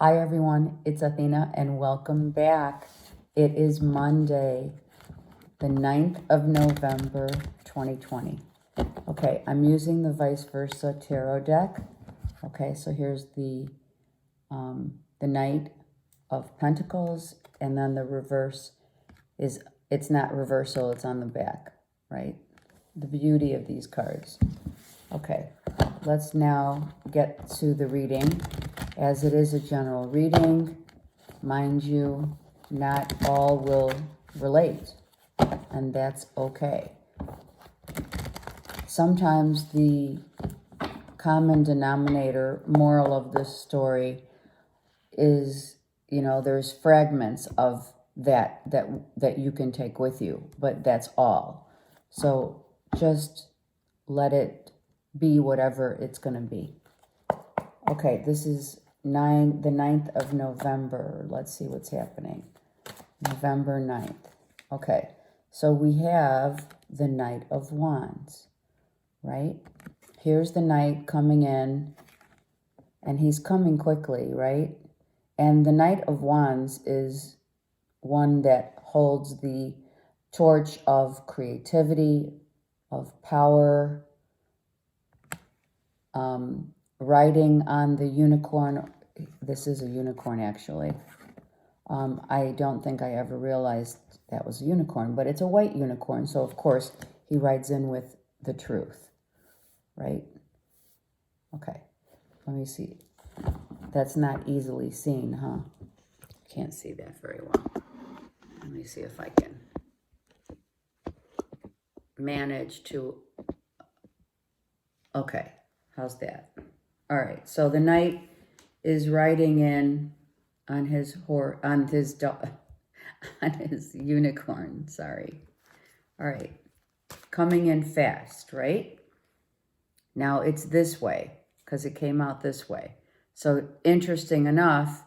Hi everyone, it's Athena and welcome back. It is Monday, the 9th of November, 2020. Okay, I'm using the Vice Versa Tarot deck. Okay, so here's the Knight of Pentacles, and then the reverse is, it's not reversal, it's on the back, right? The beauty of these cards. Okay, let's now get to the reading. As it is a general reading, mind you, not all will relate, and that's okay. Sometimes the common denominator moral of this story is, there's fragments of that you can take with you, but that's all. So just let it be whatever it's going to be. Okay, this is the 9th of November. Let's see what's happening. November 9th. Okay, so we have the Knight of Wands, right? Here's the Knight coming in, and he's coming quickly, right? And the Knight of Wands is one that holds the torch of creativity, of power, riding on the unicorn. This is a unicorn, actually. I don't think I ever realized that was a unicorn, but it's a white unicorn. So, of course, he rides in with the truth, right? Okay, let me see. That's not easily seen, huh? Can't see that very well. Let me see if I can manage to... Okay, how's that? All right, so the Knight is riding in on his unicorn, sorry. All right, coming in fast, right? Now it's this way, because it came out this way. So interesting enough,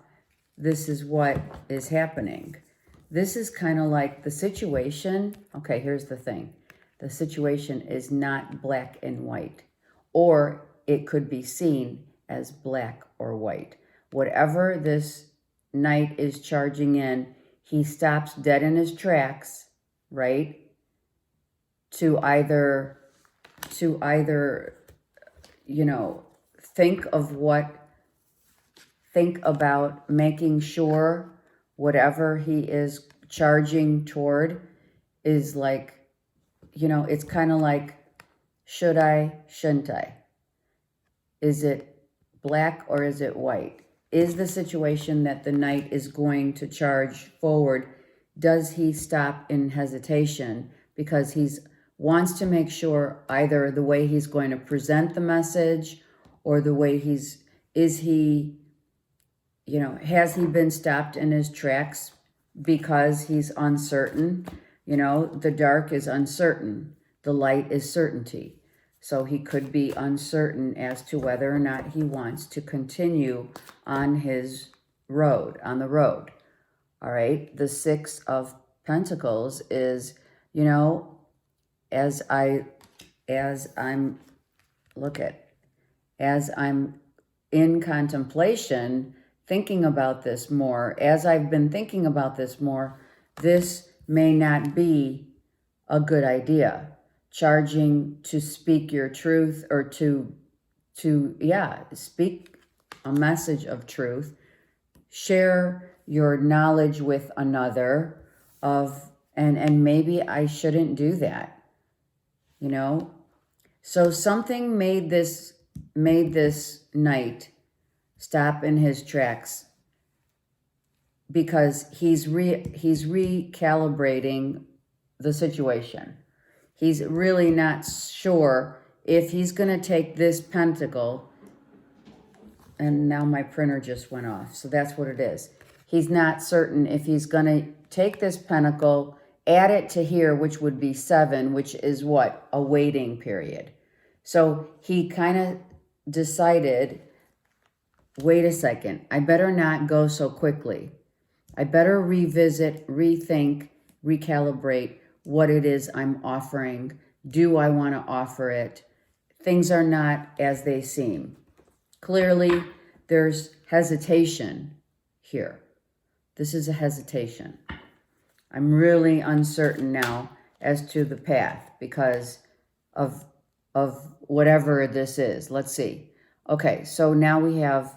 this is what is happening. This is kind of like the situation. Okay, here's the thing. The situation is not black and white, or it could be seen as black or white. Whatever this Knight is charging in, he stops dead in his tracks, right? To either, think about making sure whatever he is charging toward is like, it's kind of like, should I, shouldn't I? Is it black or is it white? Is the situation that the Knight is going to charge forward, does he stop in hesitation because he wants to make sure either the way he's going to present the message or the way has he been stopped in his tracks because he's uncertain? The dark is uncertain. The light is certainty. So he could be uncertain as to whether or not he wants to continue on his road, on the road. All right. The Six of Pentacles is, as I'm in contemplation, thinking about this more, as I've been thinking about this more, this may not be a good idea. Charging to speak your truth, or to speak a message of truth, share your knowledge with another and maybe I shouldn't do that, So something made this Knight stop in his tracks because he's recalibrating the situation. He's really not sure if he's going to take this pentacle. And now my printer just went off. So that's what it is. He's not certain if he's going to take this pentacle, add it to here, which would be 7, which is what? A waiting period. So he kind of decided, wait a second, I better not go so quickly. I better revisit, rethink, recalibrate what it is I'm offering. Do I want to offer it? Things are not as they seem. Clearly, there's hesitation here. This is a hesitation. I'm really uncertain now as to the path because of whatever this is. Let's see. Okay, so now we have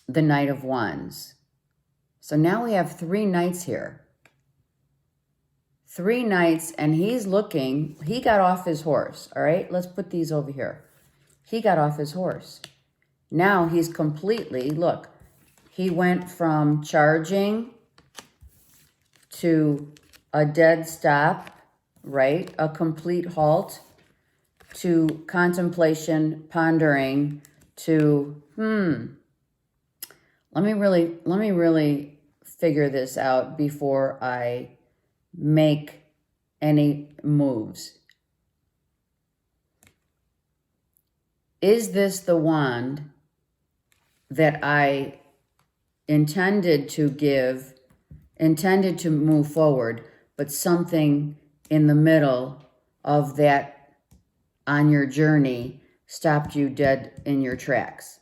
the Knight of Wands. So now we have 3 knights here. 3 knights, and he's looking. He got off his horse, all right? Let's put these over here. He got off his horse. Now he's completely, look, he went from charging to a dead stop, right? A complete halt, to contemplation, pondering, to, let me really figure this out before I make any moves. Is this the wand that I intended to move forward, but something in the middle of that on your journey stopped you dead in your tracks?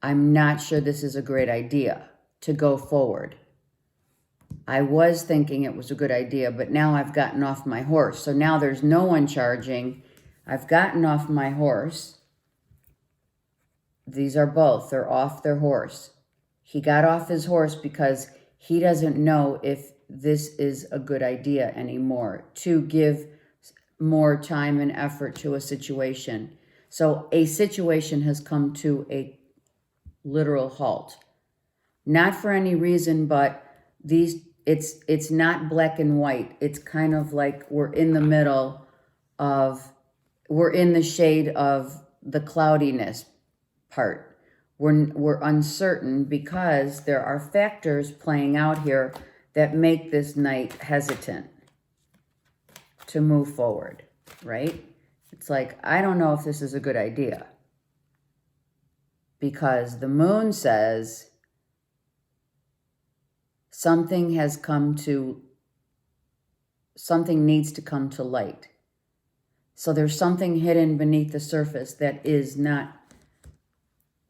I'm not sure this is a great idea to go forward. I was thinking it was a good idea, but now I've gotten off my horse. So now there's no one charging. I've gotten off my horse. These are both. They're off their horse. He got off his horse because he doesn't know if this is a good idea anymore to give more time and effort to a situation. So a situation has come to a literal halt. Not for any reason, but it's not black and white. It's kind of like we're in the middle of, we're in the shade of the cloudiness part. We're uncertain because there are factors playing out here that make this knight hesitant to move forward, right? It's like, I don't know if this is a good idea. Because the moon says something needs to come to light. So there's something hidden beneath the surface that is not,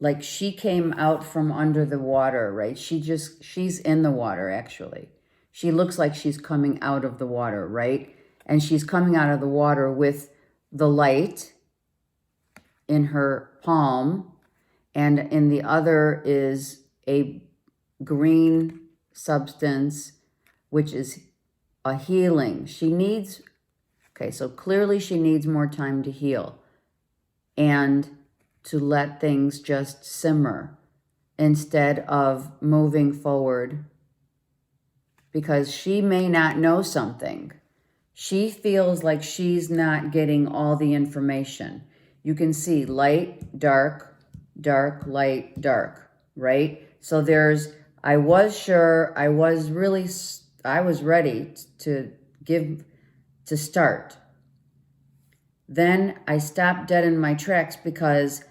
like she came out from under the water, right? She's in the water, actually. She looks like she's coming out of the water, right? And she's coming out of the water with the light in her palm, and in the other is a green substance, which is a healing. So clearly she needs more time to heal and to let things just simmer instead of moving forward, because she may not know something. She feels like she's not getting all the information. You can see light, dark, dark, light, dark, right? So I was ready to start. Then I stopped dead in my tracks because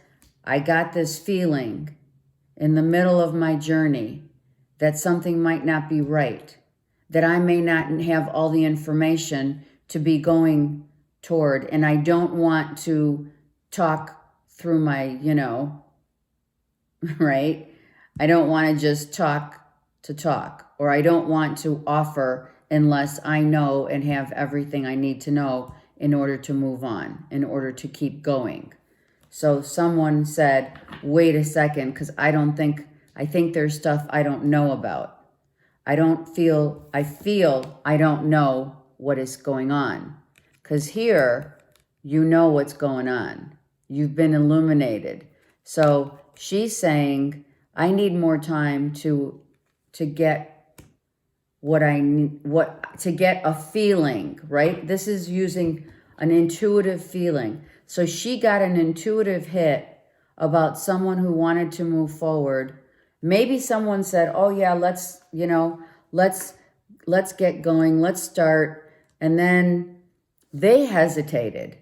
I got this feeling in the middle of my journey that something might not be right, that I may not have all the information to be going toward, and I don't want to talk through my, right? I don't want to just talk to talk, or I don't want to offer unless I know and have everything I need to know in order to move on, in order to keep going. So someone said, wait a second, because I think there's stuff I don't know about. I feel I don't know what is going on. Because here, you know what's going on. You've been illuminated. So she's saying, I need more time to get to get a feeling, right? This is using an intuitive feeling. So she got an intuitive hit about someone who wanted to move forward. Maybe someone said, oh yeah, let's get going, let's start. And then they hesitated,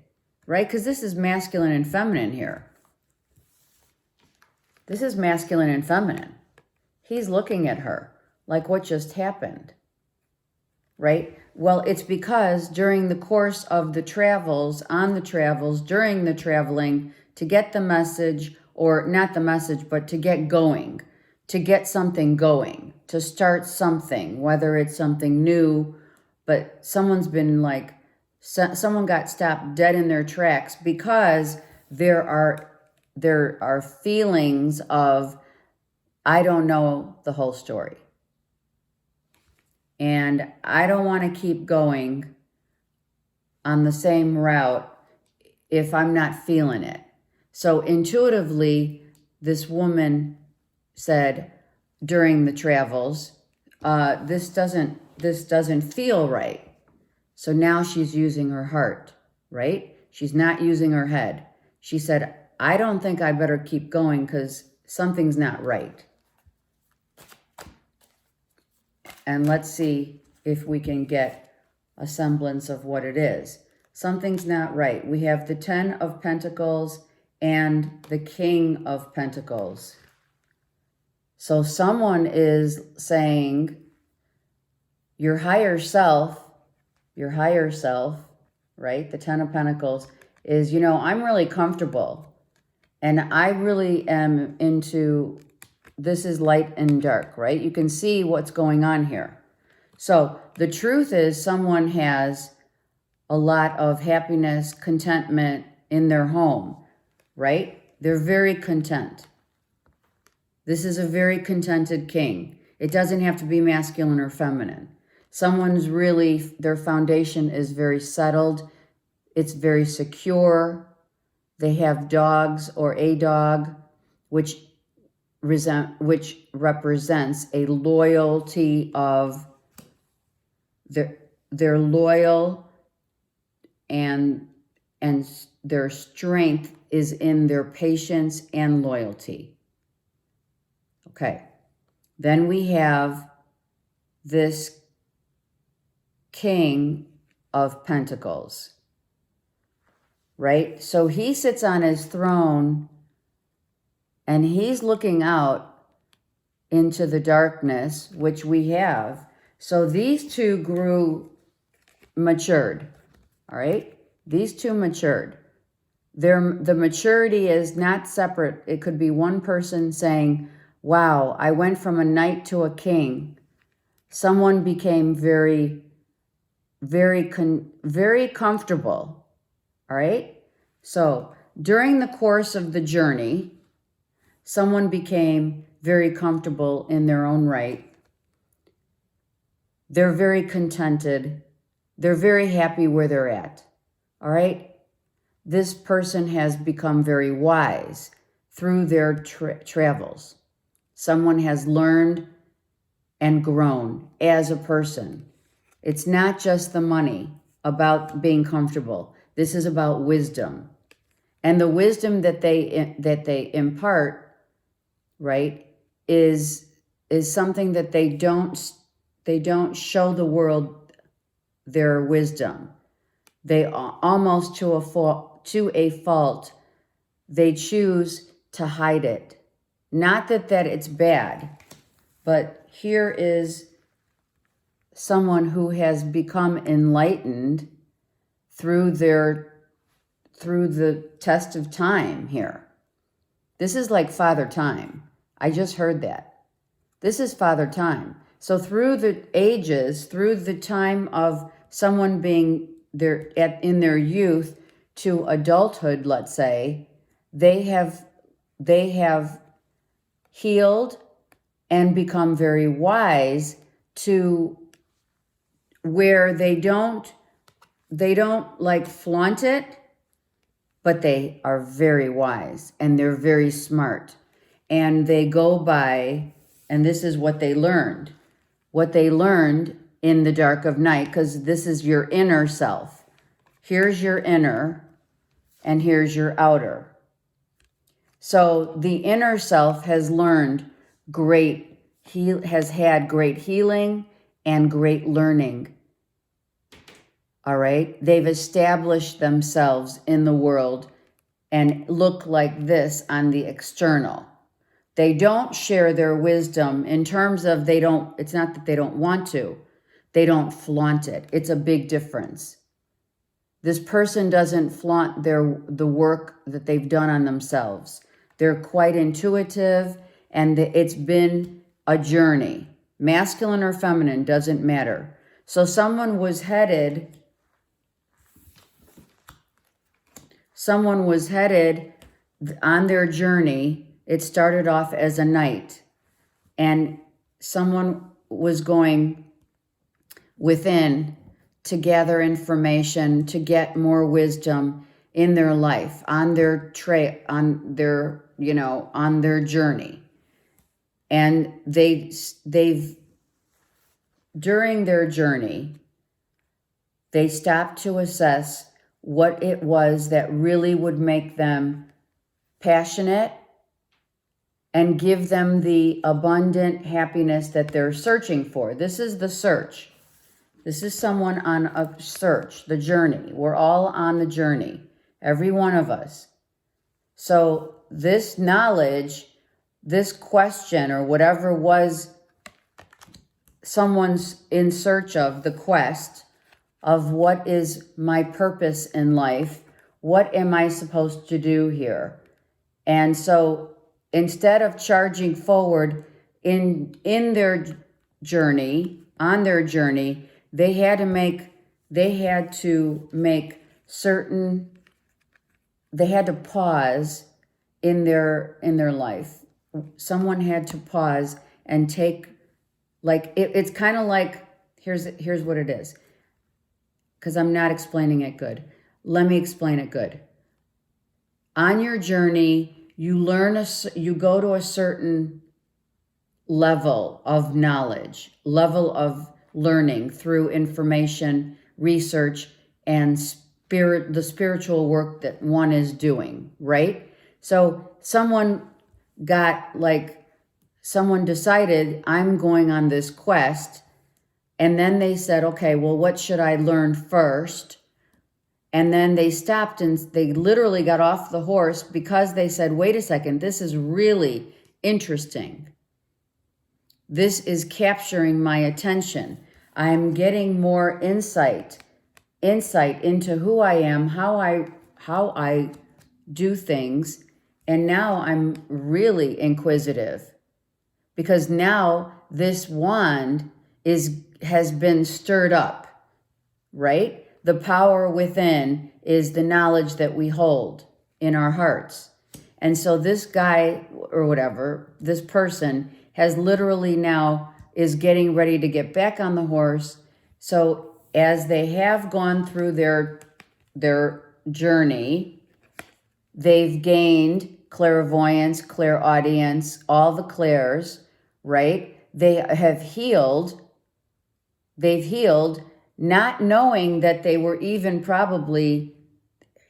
right? Because this is masculine and feminine here. This is masculine and feminine. He's looking at her like, what just happened, right? Well, it's because during the course of the travels, during the traveling, to get the message or not the message, but to get going, to get something going, to start something, whether it's something new, but someone's been like, someone got stopped dead in their tracks because there are feelings of, I don't know the whole story. And I don't want to keep going on the same route if I'm not feeling it. So intuitively, this woman said during the travels, this doesn't feel right. So now she's using her heart, right? She's not using her head. She said, I don't think I better keep going because something's not right. And let's see if we can get a semblance of what it is. Something's not right. We have the 10 of Pentacles and the King of Pentacles. So someone is saying, your higher self, right? The 10 of Pentacles is, I'm really comfortable. And I really am into, this is light and dark, right? You can see what's going on here. So the truth is someone has a lot of happiness, contentment in their home, right? They're very content. This is a very contented king. It doesn't have to be masculine or feminine. Someone's really, their foundation is very settled. It's very secure. They have dogs or a dog, which represents a loyalty of they're loyal, and their strength is in their patience and loyalty. Okay. Then we have this King of Pentacles, right? So he sits on his throne and he's looking out into the darkness, which we have. So these two matured, all right? These two matured. The maturity is not separate. It could be one person saying, wow, I went from a knight to a king. Someone became very, very comfortable, all right? So during the course of the journey, someone became very comfortable in their own right. They're very contented. They're very happy where they're at, all right? This person has become very wise through their travels. Someone has learned and grown as a person. It's not just the money about being comfortable. This is about wisdom. And the wisdom that they impart, right, is something that they don't show the world their wisdom. They almost to a fault, they choose to hide it. Not that it's bad, but here is someone who has become enlightened through the test of time here. This is like Father Time. I just heard that. This is Father Time. So through the ages, through the time of someone being in their youth to adulthood, let's say, they have healed and become very wise to where they don't like flaunt it, but they are very wise and they're very smart. And they go by, and this is what they learned. What they learned in the dark of night, because this is your inner self. Here's your inner, and here's your outer. So the inner self has learned has had great healing and great learning. All right? They've established themselves in the world and look like this on the external. They don't share their wisdom in terms of it's not that they don't want to. They don't flaunt it. It's a big difference. This person doesn't flaunt the work that they've done on themselves. They're quite intuitive, and it's been a journey. Masculine or feminine, doesn't matter. So someone was headed on their journey. It started off as a knight, and someone was going within to gather information, to get more wisdom in their life, on their on their journey. And they've during their journey, they stopped to assess what it was that really would make them passionate and give them the abundant happiness that they're searching for. This is the search. This is someone on a search, the journey. We're all on the journey, every one of us. So this knowledge, this question, or whatever was someone's in search of, the quest of what is my purpose in life, what am I supposed to do here? And so instead of charging forward in their journey, on their journey, they had to pause in their life. Someone had to pause and take, like, it's kind of like, here's what it is, because I'm not explaining it good. Let me explain it good. On your journey, you go to a certain level of knowledge, level of learning through information, research, and the spiritual work that one is doing, right? So someone decided, I'm going on this quest, and then they said, okay, well, what should I learn first? And then they stopped and they literally got off the horse because they said, wait a second, this is really interesting. This is capturing my attention. I'm getting more insight into who I am, how I do things. And now I'm really inquisitive, because now this wand has been stirred up, right? The power within is the knowledge that we hold in our hearts. And so this guy, or whatever, this person has literally now is getting ready to get back on the horse. So as they have gone through their journey, they've gained clairvoyance, clairaudience, all the clairs, right? They've healed, not knowing that they were even probably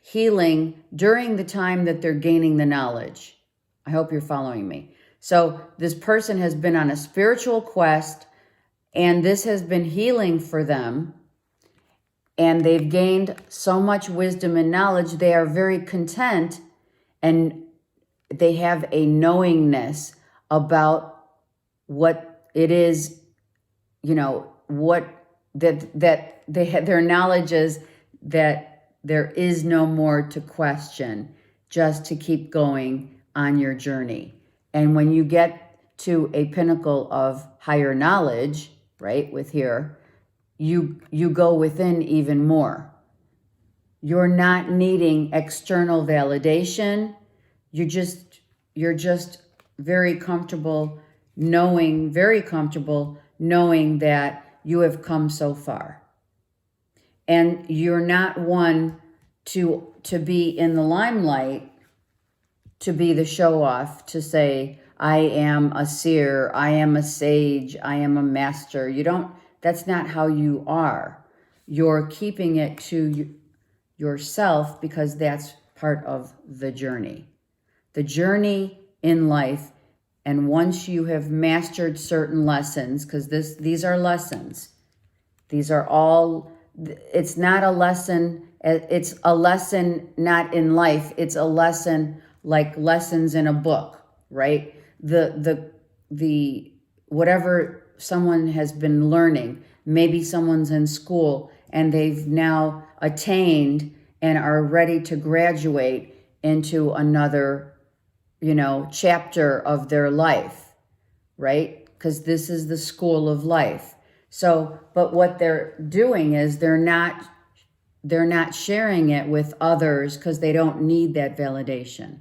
healing during the time that they're gaining the knowledge. I hope you're following me. So this person has been on a spiritual quest, and this has been healing for them, and they've gained so much wisdom and knowledge. They are very content, and they have a knowingness about what it is, what that they had. Their knowledge is that there is no more to question, just to keep going on your journey. And when you get to a pinnacle of higher knowledge, right, with here, you go within even more. You're not needing external validation. You're just very comfortable knowing that you have come so far. And you're not one to be in the limelight, to be the show off, to say, I am a seer, I am a sage, I am a master. That's not how you are. You're keeping it to yourself, because that's part of the journey. The journey in life. And once you have mastered certain lessons, because these are lessons. These are all, it's not a lesson, it's a lesson not in life, it's a lesson like lessons in a book, right? The whatever someone has been learning, maybe someone's in school and they've now attained and are ready to graduate into another chapter of their life, right? Because this is the school of life. So, but what they're doing is they're not sharing it with others because they don't need that validation.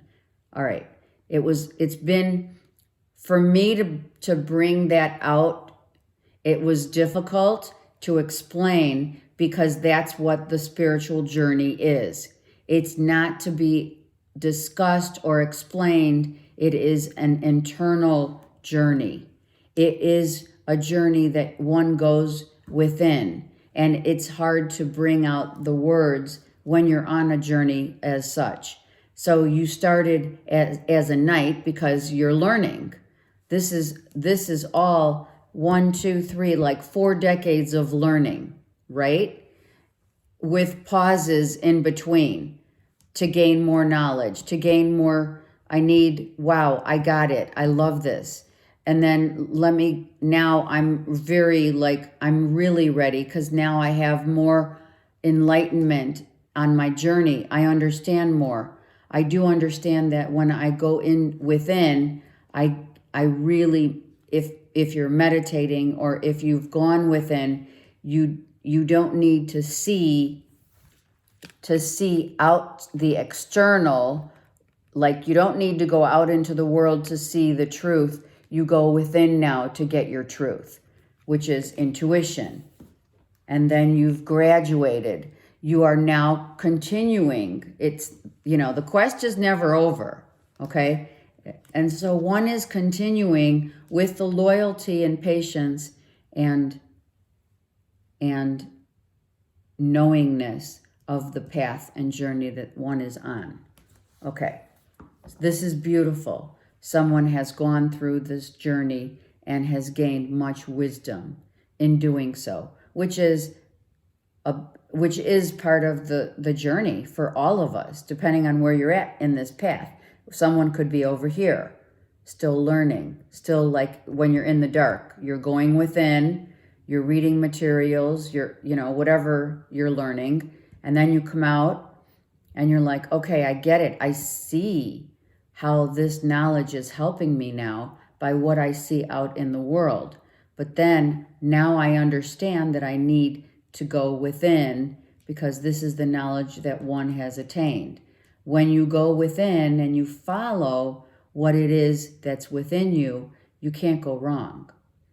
All right. It's been, for me to bring that out, it was difficult to explain because that's what the spiritual journey is. It's not to be discussed or explained. It is an internal journey. It is a journey that one goes within, and it's hard to bring out the words when you're on a journey as such. So you started as a knight because you're learning. This is all 1, 2, 3, like 4 decades of learning, right? With pauses in between to gain more knowledge, to gain more. Wow, I got it. I love this. And then now I'm really ready because now I have more enlightenment on my journey. I understand more. I do understand that when I go in within, I really, if you're meditating or if you've gone within, you don't need to see out the external. Like, you don't need to go out into the world to see the truth. You go within now to get your truth, which is intuition. And then you've graduated. You are now continuing. It's, the quest is never over, okay? And so one is continuing with the loyalty and patience and knowingness of the path and journey that one is on. Okay, this is beautiful. Someone has gone through this journey and has gained much wisdom in doing so, which is part of the journey for all of us, depending on where you're at in this path. Someone could be over here, still learning, still like when you're in the dark, you're going within, you're reading materials, whatever you're learning, and then you come out and you're like, okay, I get it. I see how this knowledge is helping me now by what I see out in the world. But then now I understand that I need to go within because this is the knowledge that one has attained. When you go within and you follow what it is that's within you, you can't go wrong.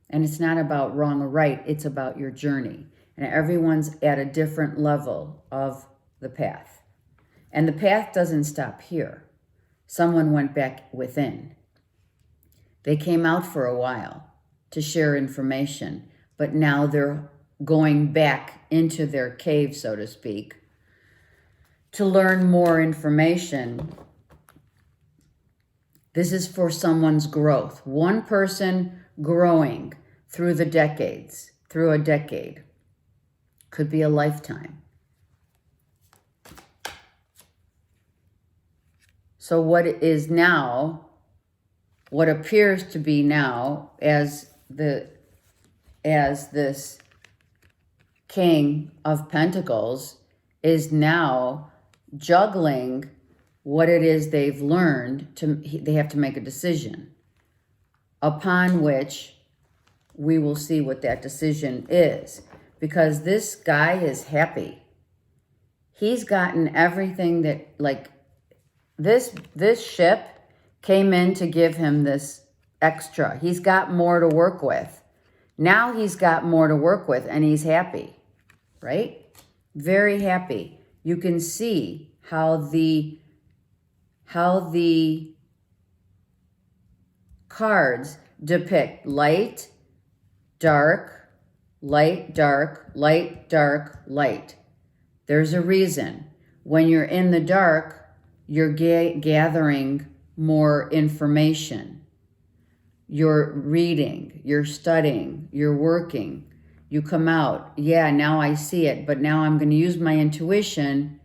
And it's not about wrong or right, it's about your journey. And everyone's at a different level of the path. And the path doesn't stop here. Someone went back within. They came out for a while to share information, but now they're going back into their cave, so to speak, to learn more information. This is for someone's growth. One person growing through the decades, through a decade. Could be a lifetime. So what is now, what appears to be now as this King of Pentacles is now juggling what it is they've learned. They have to make a decision upon which we will see what that decision is, because this guy is happy. He's gotten everything that, like, this ship came in to give him this extra. He's got more to work with. Now he's got more to work with and he's happy, right? Very happy. You can see how the cards depict light, dark, light, dark, light, dark, light. There's a reason. When you're in the dark, you're gathering more information. You're reading, you're studying, you're working. You come out, yeah, now I see it, but now I'm going to use my intuition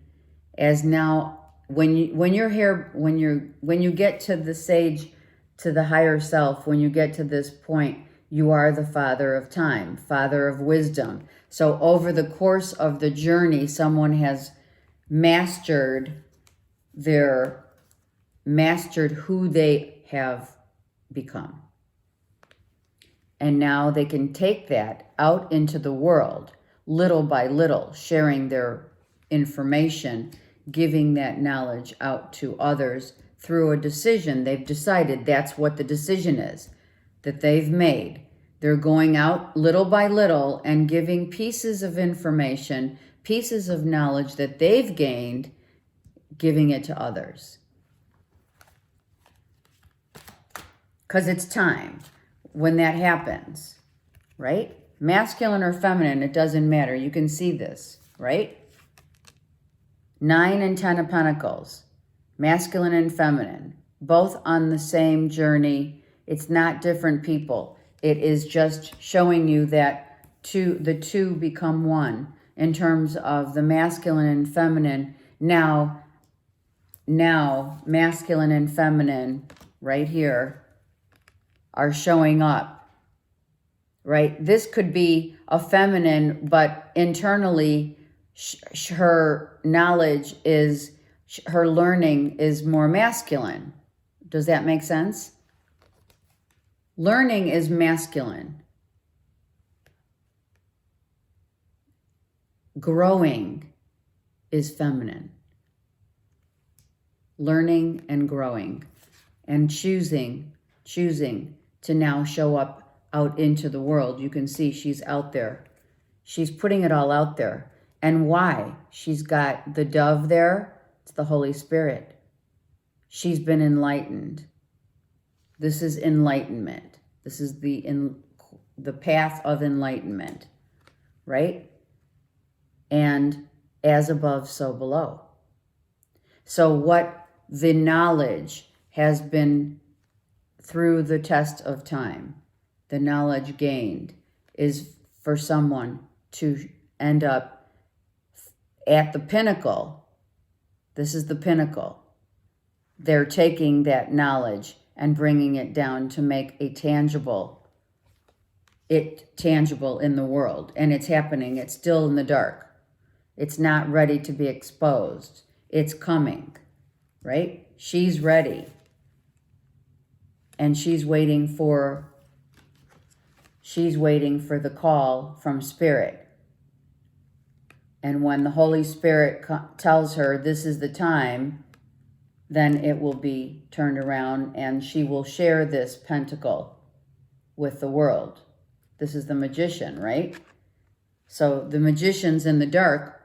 as now when you get to the sage, to the higher self, when you get to this point, you are the father of time, father of wisdom. So over the course of the journey, someone has mastered their mastered who they have become. And now they can take that out into the world, little by little, sharing their information, giving that knowledge out to others through a decision. They've decided that's what the decision is that they've made. They're going out little by little and giving pieces of information, pieces of knowledge that they've gained, giving it to others. Because it's time when that happens, right? Masculine or feminine, it doesn't matter. You can see this, right? 9 and 10 of Pentacles, masculine and feminine, both on the same journey. It's not different people. It is just showing you that the two become one in terms of the masculine and feminine. Now masculine and feminine right here are showing up, right? This could be a feminine, but internally her knowledge is, her learning is more masculine. Does that make sense? Learning is masculine. Growing is feminine. Learning and growing and choosing to now show up out into the world. You can see she's out there. She's putting it all out there. And why? She's got the dove there. It's the Holy Spirit. She's been enlightened. This is enlightenment. This is the path of enlightenment, right? And as above, so below. So what the knowledge has been through the test of time, the knowledge gained is for someone to end up at the pinnacle. This is the pinnacle. They're taking that knowledge and bringing it down to make it tangible in the world. And it's happening. It's still in the dark. It's not ready to be exposed. It's coming, right? She's ready. And she's waiting for the call from Spirit. And when the Holy Spirit tells her this is the time, then it will be turned around and she will share this pentacle with the world. This is the magician, right? So the magician's in the dark,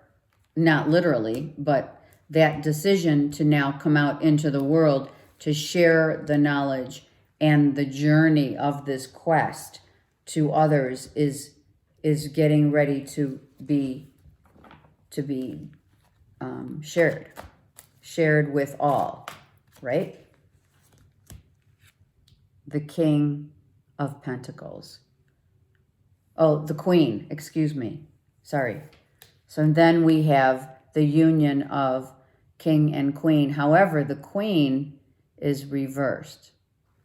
not literally, but that decision to now come out into the world to share the knowledge and the journey of this quest to others is getting ready to be shared with all, right? The King of Pentacles. Oh, the Queen, excuse me. Sorry. So then we have the union of King and Queen. However, the Queen is reversed,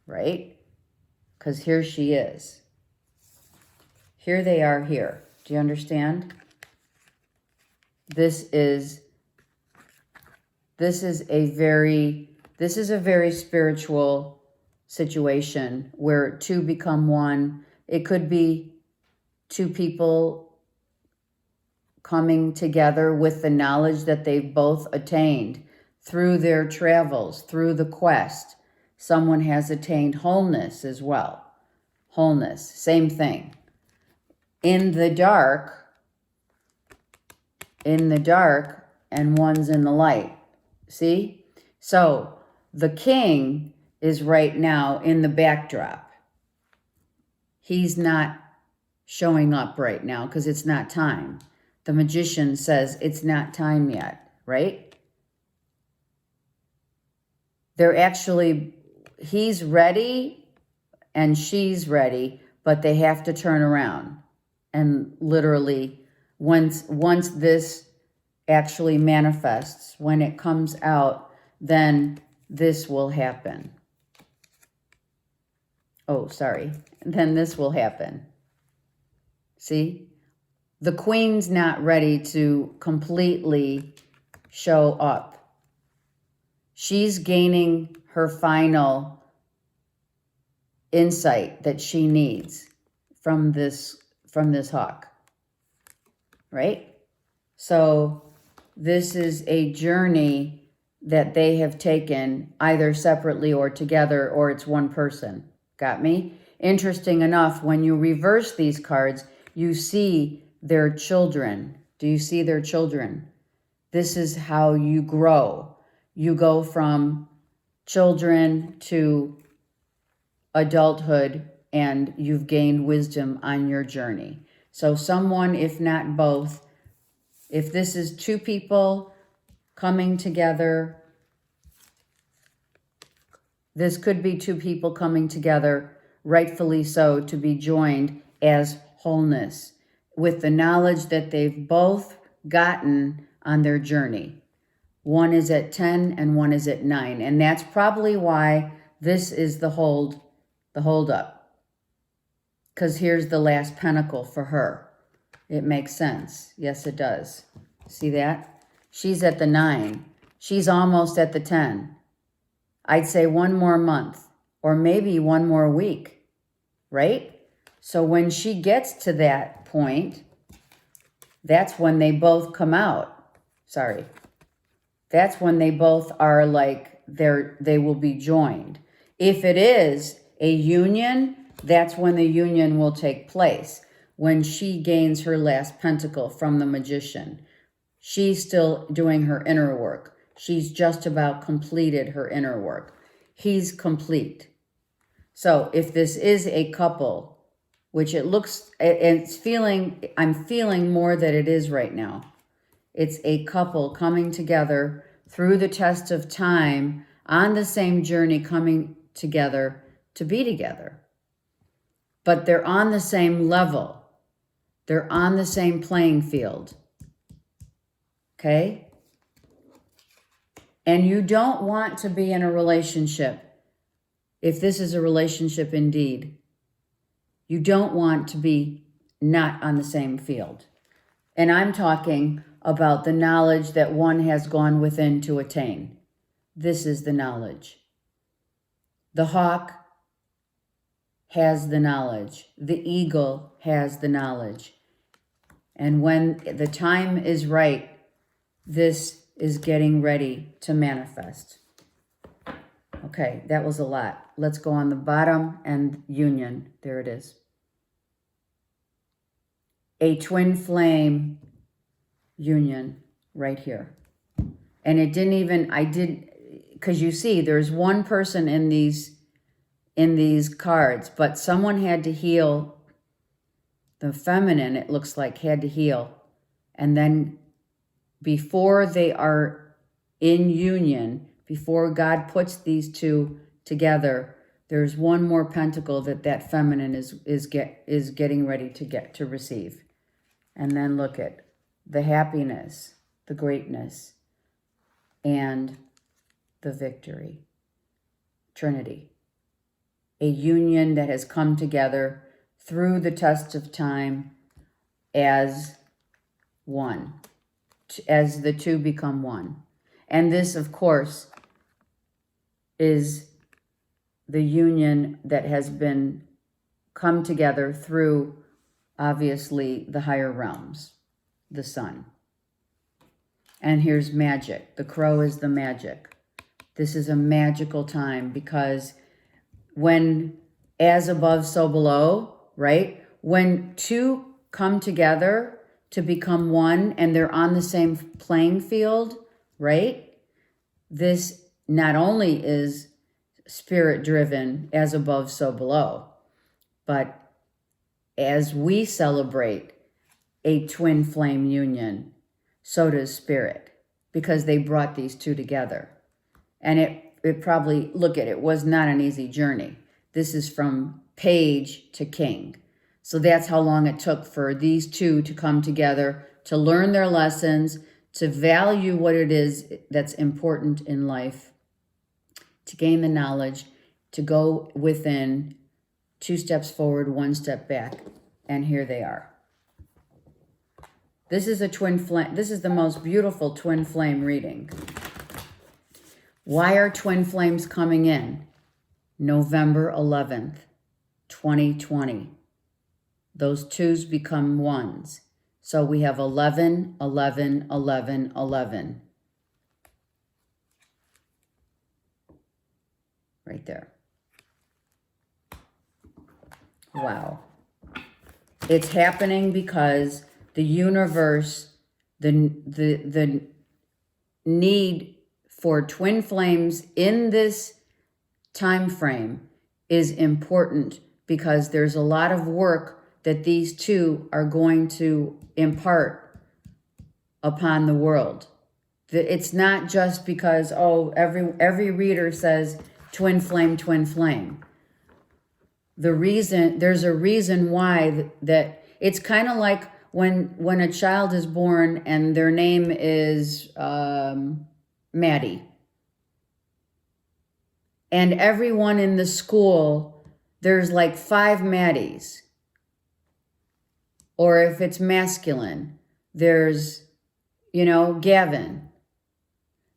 right? Because here she is. Here they are here. Do you understand? This is a very spiritual situation where two become one. It could be two people coming together with the knowledge that they've both attained through their travels, through the quest. Someone has attained wholeness as well. Wholeness, same thing. In the dark, and one's in the light. See? So the king is right now in the backdrop. He's not showing up right now because it's not time. The magician says it's not time yet, right? He's ready and she's ready, but they have to turn around. And literally, once this actually manifests, when it comes out, then this will happen. Oh, sorry. Then this will happen. See? The queen's not ready to completely show up. She's gaining her final insight that she needs from this hawk, right? So this is a journey that they have taken either separately or together, or it's one person. Got me? Interesting enough, when you reverse these cards, you see their children. Do you see their children? This is how you grow. You go from children to adulthood, and you've gained wisdom on your journey. So someone, if not both, if this is two people coming together, this could be two people coming together, rightfully so, to be joined as wholeness, with the knowledge that they've both gotten on their journey. One is at 10 and one is at 9. And that's probably why this is the hold up. Because here's the last pentacle for her. It makes sense. Yes, it does. See that? She's at the 9. She's almost at the 10. I'd say one more month or maybe one more week, right? So when she gets to that point, that's when they both come out. Sorry. That's when they both are like, they will be joined. If it is a union, that's when the union will take place. When she gains her last pentacle from the magician. She's still doing her inner work. She's just about completed her inner work. He's complete. So if this is a couple, which it looks, I'm feeling more that it is right now. It's a couple coming together through the test of time on the same journey, coming together to be together. But they're on the same level. They're on the same playing field. Okay? And you don't want to be in a relationship, if this is a relationship indeed, you don't want to be not on the same field. And I'm talking about the knowledge that one has gone within to attain. This is the knowledge. The hawk has the knowledge. The eagle has the knowledge. And when the time is right, this is getting ready to manifest. Okay, that was a lot. Let's go on the bottom and union. There it is. A twin flame union right here. And it didn't even, because you see, there's one person in these cards, but someone had to heal. The feminine, it looks like, had to heal. And then before they are in union, before God puts these two together, there's one more pentacle that feminine is getting ready to receive. And then look at the happiness, the greatness, and the victory. Trinity. A union that has come together through the test of time as one, as the two become one. And this, of course, is the union that has been come together through, obviously, the higher realms, the sun. And here's magic. The crow is the magic. This is a magical time, because when as above, so below, right? When two come together to become one and they're on the same playing field, right? This not only is spirit driven, as above, so below, but as we celebrate a twin flame union, so does spirit, because they brought these two together. And it probably, look at it, was not an easy journey. This is from page to king. So that's how long it took for these two to come together, to learn their lessons, to value what it is that's important in life, to gain the knowledge, to go within, 2 steps forward, 1 step back. And here they are. This is a twin flame. This is the most beautiful twin flame reading. Why are twin flames coming in? November 11th, 2020. Those twos become ones. So we have 11, 11, 11, 11. Right there. Wow. It's happening because the universe, the need for twin flames in this time frame is important, because there's a lot of work that these two are going to impart upon the world. It's not just because, oh, every reader says twin flame, twin flame. There's a reason why that it's kind of like when a child is born and their name is Maddie. And everyone in the school, there's like 5 Maddies. Or if it's masculine, there's, Gavin.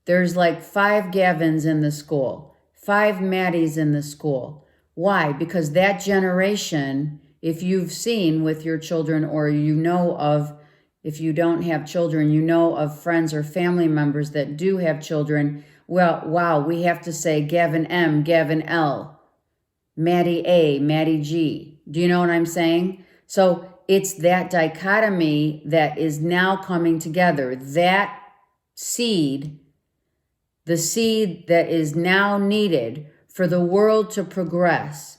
There's like 5 Gavins in the school, 5 Maddies in the school. Why? Because that generation, if you've seen with your children, or if you don't have children, you know of friends or family members that do have children. Well, wow, we have to say Gavin M, Gavin L, Maddie A, Maddie G. Do you know what I'm saying? So it's that dichotomy that is now coming together. That seed, the seed that is now needed for the world to progress,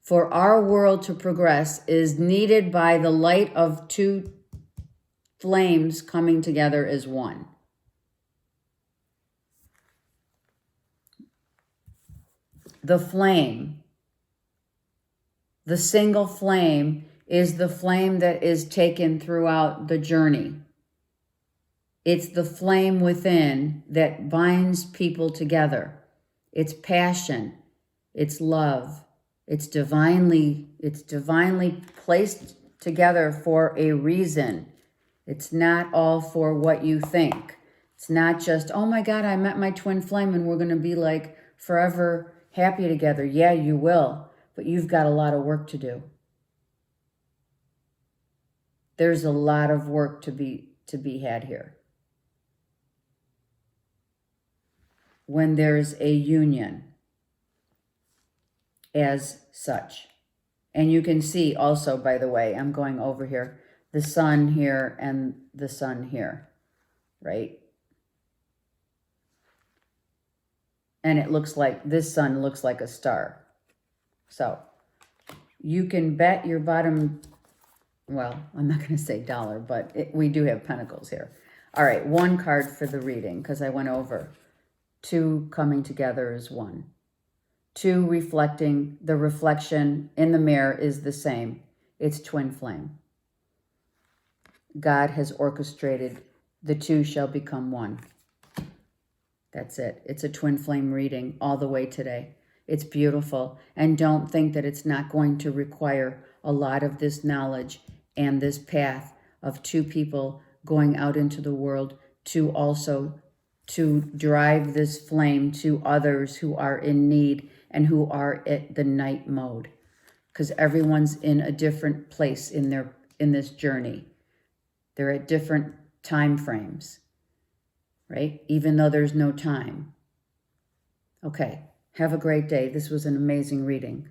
for our world to progress, is needed by the light of 2 flames coming together as one. The flame, the single flame, is the flame that is taken throughout the journey. It's the flame within that binds people together. It's passion, it's love, it's divinely placed together for a reason. It's not all for what you think. It's not just, oh my God, I met my twin flame and we're going to be like forever happy together. Yeah, you will, but you've got a lot of work to do. There's a lot of work to be had here. When there's a union as such. And you can see also, by the way, I'm going over here, the sun here and the sun here, right? And it looks like, this sun looks like a star. So you can bet your bottom, well, I'm not going to say dollar, but we do have pentacles here. All right, 1 card for the reading, because I went over. 2 coming together as 1. 2 reflecting, the reflection in the mirror is the same. It's twin flame. God has orchestrated, the 2 shall become 1. That's it. It's a twin flame reading all the way today. It's beautiful. And don't think that it's not going to require a lot of this knowledge and this path of 2 people going out into the world to also to drive this flame to others who are in need and who are at the night mode, because everyone's in a different place in this journey. They're at different time frames, right? Even though there's no time. Okay, have a great day. This was an amazing reading.